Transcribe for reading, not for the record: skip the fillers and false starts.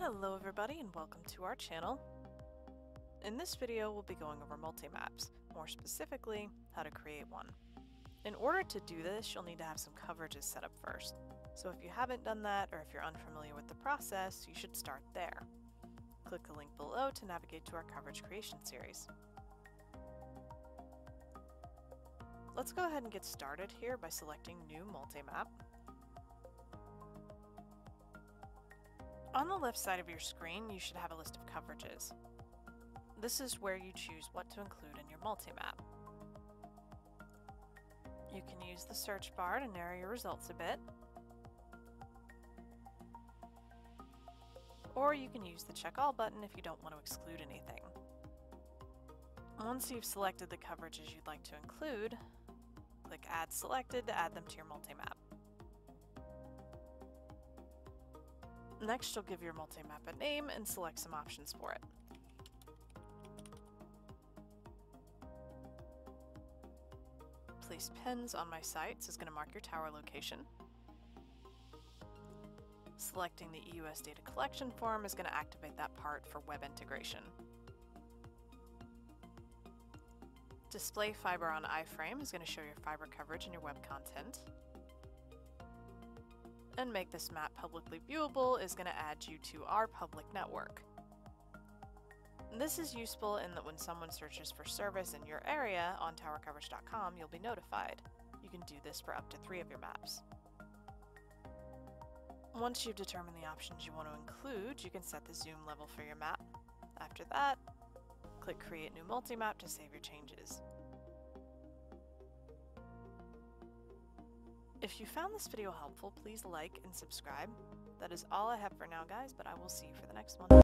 Hello everybody and welcome to our channel. In this video we'll be going over multi-maps, more specifically how to create one. In order to do this you'll need to have some coverages set up first. So if you haven't done that or if you're unfamiliar with the process, you should start there. Click the link below to navigate to our coverage creation series. Let's go ahead and get started here by selecting New Multi-Map. On the left side of your screen, you should have a list of coverages. This is where you choose what to include in your multi-map. You can use the search bar to narrow your results a bit, or you can use the Check All button if you don't want to exclude anything. Once you've selected the coverages you'd like to include, click Add Selected to add them to your multi-map. Next, you'll give your multi-map a name and select some options for it. Place pins on my sites is going to mark your tower location. Selecting the EUS data collection form is going to activate that part for web integration. Display fiber on iframe is going to show your fiber coverage and your web content. And make this map publicly viewable is going to add you to our public network. This is useful in that when someone searches for service in your area on TowerCoverage.com, you'll be notified. You can do this for up to 3 of your maps. Once you've determined the options you want to include, you can set the zoom level for your map. After that, click Create New Multi-Map to save your changes. If you found this video helpful, please like and subscribe. That is all I have for now, guys, but I will see you for the next one.